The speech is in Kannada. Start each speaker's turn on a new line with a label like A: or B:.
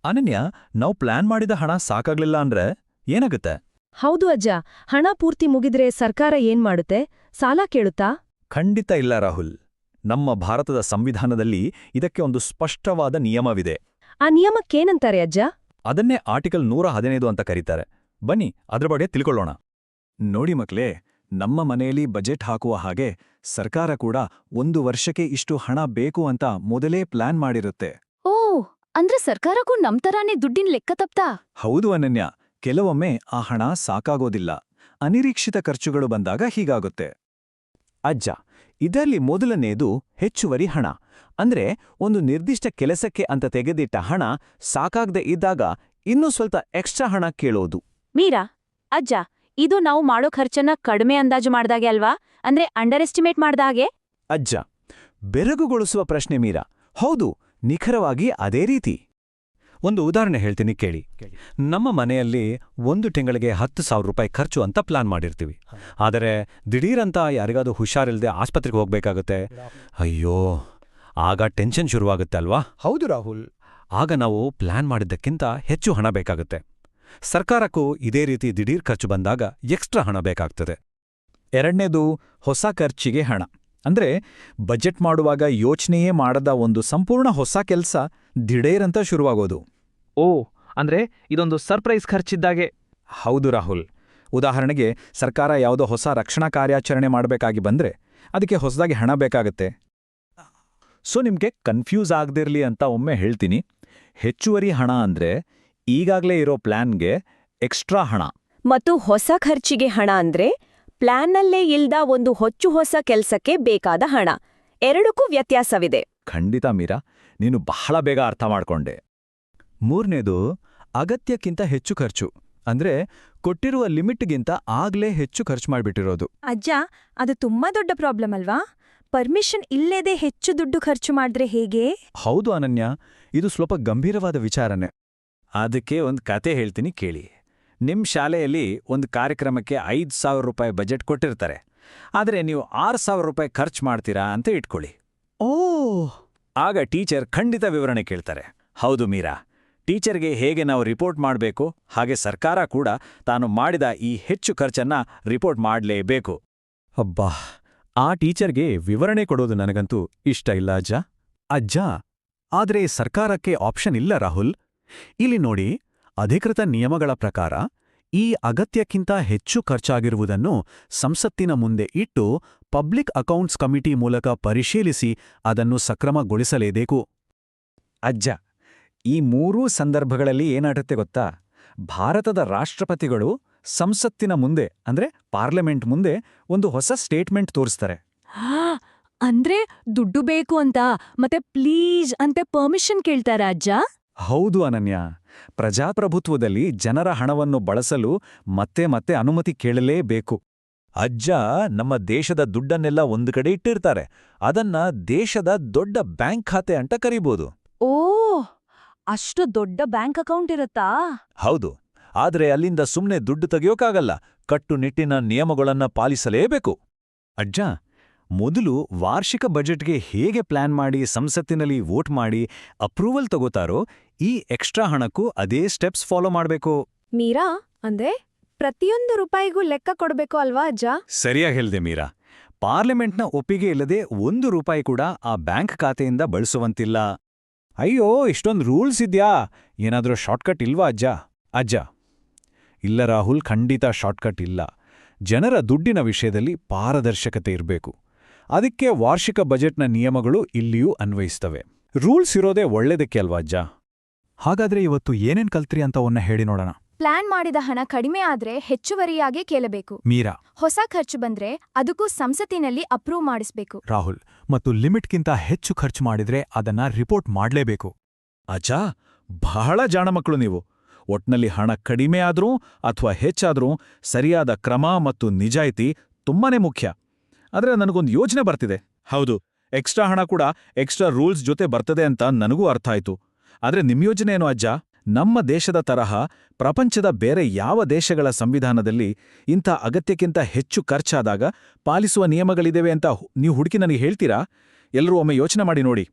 A: ಅನನ್ಯ, ನಾವು ಪ್ಲಾನ್ ಮಾಡಿದ ಹಣ ಸಾಕಾಗ್ಲಿಲ್ಲ ಅಂದ್ರೆ ಏನಾಗುತ್ತೆ?
B: ಹೌದು ಅಜ್ಜ, ಹಣ ಪೂರ್ತಿ ಮುಗಿದ್ರೆ ಸರ್ಕಾರ ಏನ್ ಮಾಡುತ್ತೆ? ಸಾಲ ಕೇಳುತ್ತಾ?
A: ಖಂಡಿತ ಇಲ್ಲ ರಾಹುಲ್. ನಮ್ಮ ಭಾರತದ ಸಂವಿಧಾನದಲ್ಲಿ ಇದಕ್ಕೆ ಒಂದು ಸ್ಪಷ್ಟವಾದ ನಿಯಮವಿದೆ.
B: ಆ ನಿಯಮಕ್ಕೇನಂತಾರೆ ಅಜ್ಜ?
A: ಅದನ್ನೇ ಆರ್ಟಿಕಲ್ 115 ಅಂತ ಕರೀತಾರೆ. ಬನ್ನಿ ಅದ್ರ ಬಗ್ಗೆ ತಿಳ್ಕೊಳ್ಳೋಣ. ನೋಡಿ ಮಕ್ಳೇ, ನಮ್ಮ ಮನೆಯಲ್ಲಿ ಬಜೆಟ್ ಹಾಕುವ ಹಾಗೆ ಸರ್ಕಾರ ಕೂಡ 1 ವರ್ಷಕ್ಕೆ ಇಷ್ಟು ಹಣ ಬೇಕು ಅಂತ ಮೊದಲೇ ಪ್ಲಾನ್ ಮಾಡಿರುತ್ತೆ.
C: ಓ, ಅಂದ್ರೆ ಸರ್ಕಾರಕ್ಕೂ ನಮ್ ತರಾನೇ ದುಡ್ಡಿನ ಲೆಕ್ಕ ತಪ್ತಾ?
A: ಹೌದು ಅನನ್ಯ, ಕೆಲವೊಮ್ಮೆ ಆ ಹಣ ಸಾಕಾಗೋದಿಲ್ಲ. ಅನಿರೀಕ್ಷಿತ ಖರ್ಚುಗಳು ಬಂದಾಗ ಹೀಗಾಗುತ್ತೆ. ಅಜ್ಜ, ಇದರಲ್ಲಿ ಮೊದಲನೇದು ಹೆಚ್ಚುವರಿ ಹಣ. ಅಂದ್ರೆ ಒಂದು ನಿರ್ದಿಷ್ಟ ಕೆಲಸಕ್ಕೆ ಅಂತ ತೆಗೆದಿಟ್ಟ ಹಣ ಸಾಕಾಗದೆ ಇದ್ದಾಗ ಇನ್ನೂ ಸ್ವಲ್ಪ ಎಕ್ಸ್ಟ್ರಾ ಹಣ ಕೇಳೋದು.
C: ಮೀರಾ, ಅಜ್ಜ, ಇದು ನಾವು ಮಾಡೋ ಖರ್ಚನ್ನ ಕಡಿಮೆ ಅಂದಾಜು ಮಾಡ್ದಾಗೆ ಅಲ್ವಾ? ಅಂದ್ರೆ ಅಂಡರ್ ಎಸ್ಟಿಮೇಟ್ ಮಾಡ್ದಾಗೆ?
A: ಅಜ್ಜ, ಬೆರಗುಗೊಳಿಸುವ ಪ್ರಶ್ನೆ ಮೀರಾ. ಹೌದು, ನಿಖರವಾಗಿ ಅದೇ ರೀತಿ. ಒಂದು ಉದಾಹರಣೆ ಹೇಳ್ತೀನಿ ಕೇಳಿ. ನಮ್ಮ ಮನೆಯಲ್ಲಿ 1 ತಿಂಗಳಿಗೆ 10,000 ರೂಪಾಯಿ ಖರ್ಚು ಅಂತ ಪ್ಲಾನ್ ಮಾಡಿರ್ತೀವಿ. ಆದರೆ ದಿಢೀರಂತ ಯಾರಿಗಾದ್ರೂ ಹುಷಾರಿಲ್ಲದೆ ಆಸ್ಪತ್ರೆಗೆ ಹೋಗ್ಬೇಕಾಗುತ್ತೆ. ಅಯ್ಯೋ, ಆಗ ಟೆನ್ಷನ್ ಶುರುವಾಗುತ್ತೆ ಅಲ್ವಾ?
D: ಹೌದು ರಾಹುಲ್.
A: ಆಗ ನಾವು ಪ್ಲಾನ್ ಮಾಡಿದ್ದಕ್ಕಿಂತ ಹೆಚ್ಚು ಹಣ ಬೇಕಾಗುತ್ತೆ. ಸರ್ಕಾರಕ್ಕೂ ಇದೇ ರೀತಿ ದಿಢೀರ್ ಖರ್ಚು ಬಂದಾಗ ಎಕ್ಸ್ಟ್ರಾ ಹಣ ಬೇಕಾಗ್ತದೆ. ಎರಡನೇದು ಹೊಸ ಖರ್ಚಿಗೆ ಹಣ. ಅಂದ್ರೆ ಬಜೆಟ್ ಮಾಡುವಾಗ ಯೋಚನೆಯೇ ಮಾಡದ ಒಂದು ಸಂಪೂರ್ಣ ಹೊಸ ಕೆಲ್ಸ ದಿಢೀರಂತ ಶುರುವಾಗೋದು.
D: ಓ, ಅಂದ್ರೆ ಇದೊಂದು ಸರ್ಪ್ರೈಸ್ ಖರ್ಚಿದ್ದಾಗೆ.
A: ಹೌದು ರಾಹುಲ್. ಉದಾಹರಣೆಗೆ, ಸರ್ಕಾರ ಯಾವುದೋ ಹೊಸ ರಕ್ಷಣಾ ಕಾರ್ಯಾಚರಣೆ ಮಾಡಬೇಕಾಗಿ ಬಂದ್ರೆ ಅದಕ್ಕೆ ಹೊಸದಾಗಿ ಹಣ ಬೇಕಾಗತ್ತೆ. ಸೊ ನಿಮ್ಗೆ ಕನ್ಫ್ಯೂಸ್ ಆಗದಿರ್ಲಿ ಅಂತ ಒಮ್ಮೆ ಹೇಳ್ತೀನಿ. ಹೆಚ್ಚುವರಿ ಹಣ ಅಂದ್ರೆ ಈಗಾಗಲೇ ಇರೋ ಪ್ಲಾನ್ಗೆ ಎಕ್ಸ್ಟ್ರಾ ಹಣ.
B: ಮತ್ತು ಹೊಸ ಖರ್ಚಿಗೆ ಹಣ ಅಂದ್ರೆ ಪ್ಲಾನ್ನಲ್ಲೇ ಇಲ್ದ ಒಂದು ಹೊಸ ಕೆಲ್ಸಕ್ಕೆ ಬೇಕಾದ ಹಣ. ಎರಡಕ್ಕೂ ವ್ಯತ್ಯಾಸವಿದೆ.
A: ಖಂಡಿತ ಮೀರಾ, ನೀನು ಬಹಳ ಬೇಗ ಅರ್ಥ ಮಾಡ್ಕೊಂಡೆ. ಮೂರನೇದು ಅಗತ್ಯಕ್ಕಿಂತ ಹೆಚ್ಚು ಖರ್ಚು. ಅಂದ್ರೆ ಕೊಟ್ಟಿರುವ ಲಿಮಿಟ್ಗಿಂತ ಆಗ್ಲೇ ಹೆಚ್ಚು ಖರ್ಚು ಮಾಡ್ಬಿಟ್ಟಿರೋದು.
E: ಅಜ್ಜ, ಅದು ತುಂಬಾ ದೊಡ್ಡ ಪ್ರಾಬ್ಲಮ್ ಅಲ್ವಾ? ಪರ್ಮಿಷನ್ ಇಲ್ಲೇದೆ ಹೆಚ್ಚು ದುಡ್ಡು ಖರ್ಚು ಮಾಡಿದ್ರೆ ಹೇಗೆ?
A: ಹೌದು ಅನನ್ಯ, ಇದು ಸ್ವಲ್ಪ ಗಂಭೀರವಾದ ವಿಚಾರನೆ. ಅದಕ್ಕೆ ಒಂದು ಕತೆ ಹೇಳ್ತೀನಿ ಕೇಳಿ. ನಿಮ್ ಶಾಲೆಯಲ್ಲಿ ಒಂದು ಕಾರ್ಯಕ್ರಮಕ್ಕೆ 5,000 ರೂಪಾಯಿ ಬಜೆಟ್ ಕೊಟ್ಟಿರ್ತಾರೆ. ಆದರೆ ನೀವು 6,000 ರೂಪಾಯಿ ಖರ್ಚು ಮಾಡ್ತೀರಾ ಅಂತ ಇಟ್ಕೊಳ್ಳಿ. ಆಗ ಟೀಚರ್ ಖಂಡಿತ ವಿವರಣೆ ಕೇಳ್ತಾರೆ. ಹೌದು ಮೀರಾ, ಟೀಚರ್ಗೆ ಹೇಗೆ ನಾವು ರಿಪೋರ್ಟ್ ಮಾಡಬೇಕು, ಹಾಗೆ ಸರ್ಕಾರ ಕೂಡ ತಾನು ಮಾಡಿದ ಈ ಹೆಚ್ಚು ಖರ್ಚನ್ನ ರಿಪೋರ್ಟ್ ಮಾಡಲೇಬೇಕು. ಅಬ್ಬಾ, ಆ ಟೀಚರ್ಗೆ ವಿವರಣೆ ಕೊಡೋದು ನನಗಂತೂ ಇಷ್ಟ ಇಲ್ಲ ಅಜ್ಜ. ಅಜ್ಜ, ಆದ್ರೆ ಸರ್ಕಾರಕ್ಕೆ ಆಪ್ಷನ್ ಇಲ್ಲ ರಾಹುಲ್. ಇಲ್ಲಿ ನೋಡಿ, ಅಧಿಕೃತ ನಿಯಮಗಳ ಪ್ರಕಾರ ಈ ಅಗತ್ಯಕ್ಕಿಂತ ಹೆಚ್ಚು ಖರ್ಚಾಗಿರುವುದನ್ನು ಸಂಸತ್ತಿನ ಮುಂದೆ ಇಟ್ಟು ಪಬ್ಲಿಕ್ ಅಕೌಂಟ್ಸ್ ಕಮಿಟಿ ಮೂಲಕ ಪರಿಶೀಲಿಸಿ ಅದನ್ನು ಸಕ್ರಮಗೊಳಿಸಲೇಬೇಕು. ಅಜ್ಜ, ಈ 3 ಸಂದರ್ಭಗಳಲ್ಲಿ ಏನಾಗುತ್ತೆ ಗೊತ್ತಾ? ಭಾರತದ ರಾಷ್ಟ್ರಪತಿಗಳು ಸಂಸತ್ತಿನ ಮುಂದೆ ಅಂದ್ರೆ ಪಾರ್ಲಿಮೆಂಟ್ ಮುಂದೆ ಒಂದು ಹೊಸ ಸ್ಟೇಟ್ಮೆಂಟ್ ತೋರಿಸ್ತಾರೆ.
E: ಅಂದ್ರೆ ದುಡ್ಡು ಬೇಕು ಅಂತ ಮತ್ತೆ ಪ್ಲೀಸ್ ಅಂತ ಪರ್ಮಿಷನ್ ಕೇಳ್ತಾರ ಅಜ್ಜ?
A: ಹೌದು ಅನನ್ಯ, ಪ್ರಜಾಪ್ರಭುತ್ವದಲ್ಲಿ ಜನರ ಹಣವನ್ನು ಬಳಸಲು ಮತ್ತೆ ಮತ್ತೆ ಅನುಮತಿ ಕೇಳಲೇಬೇಕು. ಅಜ್ಜ, ನಮ್ಮ ದೇಶದ ದುಡ್ಡನ್ನೆಲ್ಲ ಒಂದು ಕಡೆ ಇಟ್ಟಿರ್ತಾರೆ. ಅದನ್ನ ದೇಶದ ದೊಡ್ಡ ಬ್ಯಾಂಕ್ ಖಾತೆ ಅಂತ ಕರೀಬೋದು.
E: ಓ, ಅಷ್ಟು ದೊಡ್ಡ ಬ್ಯಾಂಕ್ ಅಕೌಂಟ್ ಇರುತ್ತಾ?
A: ಹೌದು, ಆದ್ರೆ ಅಲ್ಲಿಂದ ಸುಮ್ನೆ ದುಡ್ಡು ತೆಗೆಯೋಕ್ಕಾಗಲ್ಲ. ಕಟ್ಟುನಿಟ್ಟಿನ ನಿಯಮಗಳನ್ನ ಪಾಲಿಸಲೇಬೇಕು. ಅಜ್ಜ, ಮೊದಲು ವಾರ್ಷಿಕ ಬಜೆಟ್ಗೆ ಹೇಗೆ ಪ್ಲಾನ್ ಮಾಡಿ ಸಂಸತ್ತಿನಲ್ಲಿ ವೋಟ್ ಮಾಡಿ ಅಪ್ರೂವಲ್ ತಗೋತಾರೋ, ಈ ಎಕ್ಸ್ಟ್ರಾ ಹಣಕ್ಕೂ ಅದೇ ಸ್ಟೆಪ್ಸ್ ಫಾಲೋ ಮಾಡಬೇಕು.
E: ಮೀರಾ, ಅಂದ್ರೆ ಪ್ರತಿಯೊಂದು ರೂಪಾಯಿಗೂ ಲೆಕ್ಕ ಕೊಡ್ಬೇಕು ಅಲ್ವಾ ಅಜ್ಜ?
A: ಸರಿಯಾಗಿ ಹೇಳ್ದೆ ಮೀರಾ. ಪಾರ್ಲಿಮೆಂಟ್ನ ಒಪ್ಪಿಗೆ ಇಲ್ಲದೆ 1 ರೂಪಾಯಿ ಕೂಡ ಆ ಬ್ಯಾಂಕ್ ಖಾತೆಯಿಂದ ಬಳಸುವಂತಿಲ್ಲ. ಅಯ್ಯೋ, ಇಷ್ಟೊಂದು ರೂಲ್ಸ್ ಇದ್ಯಾ? ಏನಾದ್ರೂ ಶಾರ್ಟ್ಕಟ್ ಇಲ್ವಾ ಅಜ್ಜ? ಅಜ್ಜ, ಇಲ್ಲ ರಾಹುಲ್, ಖಂಡಿತ ಶಾರ್ಟ್ಕಟ್ ಇಲ್ಲ. ಜನರ ದುಡ್ಡಿನ ವಿಷಯದಲ್ಲಿ ಪಾರದರ್ಶಕತೆ ಇರಬೇಕು. ಅದಕ್ಕೆ ವಾರ್ಷಿಕ ಬಜೆಟ್ನ ನಿಯಮಗಳು ಇಲ್ಲಿಯೂ ಅನ್ವಯಿಸ್ತವೆ. ರೂಲ್ಸ್ ಇರೋದೇ ಒಳ್ಳೇದಕ್ಕೆ ಅಲ್ವಾ ಅಜ್ಜ? ಹಾಗಾದ್ರೆ ಇವತ್ತು ಏನೇನ್ ಕಲ್ತ್ರಿ ಅಂತ ಒನ್ನ ಹೇಳಿ ನೋಡೋಣ.
F: ಪ್ಲಾನ್ ಮಾಡಿದ ಹಣ ಕಡಿಮೆ ಆದ್ರೆ ಹೆಚ್ಚುವರಿಯಾಗಿ ಕೇಳಬೇಕು.
A: ಮೀರಾ,
F: ಹೊಸ ಖರ್ಚು ಬಂದ್ರೆ ಅದಕ್ಕೂ ಸಂಸತ್ತಿನಲ್ಲಿ ಅಪ್ರೂವ್ ಮಾಡಿಸ್ಬೇಕು.
A: ರಾಹುಲ್, ಮತ್ತು ಲಿಮಿಟ್ಗಿಂತ ಹೆಚ್ಚು ಖರ್ಚು ಮಾಡಿದ್ರೆ ಅದನ್ನ ರಿಪೋರ್ಟ್ ಮಾಡ್ಲೇಬೇಕು. ಅಜ್ಜ, ಬಹಳ ಜಾಣ ಮಕ್ಕಳು ನೀವು. ಒಟ್ನಲ್ಲಿ ಹಣ ಕಡಿಮೆ ಆದ್ರೂ ಅಥವಾ ಹೆಚ್ಚಾದ್ರೂ ಸರಿಯಾದ ಕ್ರಮ ಮತ್ತು ನಿಜಾಯಿತಿ ತುಂಬಾನೇ ಮುಖ್ಯ. ಆದ್ರೆ ನನಗೊಂದು ಯೋಚನೆ ಬರ್ತಿದೆ. ಹೌದು, ಎಕ್ಸ್ಟ್ರಾ ಹಣ ಕೂಡ ಎಕ್ಸ್ಟ್ರಾ ರೂಲ್ಸ್ ಜೊತೆ ಬರ್ತದೆ ಅಂತ ನನಗೂ ಅರ್ಥ ಆಯ್ತು. ಆದ್ರೆ ನಿಮ್ ಯೋಜನೆ ಏನು ಅಜ್ಜ? ನಮ್ಮ ದೇಶದ ತರಹ ಪ್ರಪಂಚದ ಬೇರೆ ಯಾವ ದೇಶಗಳ ಸಂವಿಧಾನದಲ್ಲಿ ಇಂಥ ಅಗತ್ಯಕ್ಕಿಂತ ಹೆಚ್ಚು ಖರ್ಚಾದಾಗ ಪಾಲಿಸುವ ನಿಯಮಗಳಿವೆ ಅಂತ ನೀವು ಹುಡುಕಿ ನನಗೆ ಹೇಳ್ತೀರಾ? ಎಲ್ಲರೂ ಒಮ್ಮೆ ಯೋಚನೆ ಮಾಡಿ ನೋಡಿ.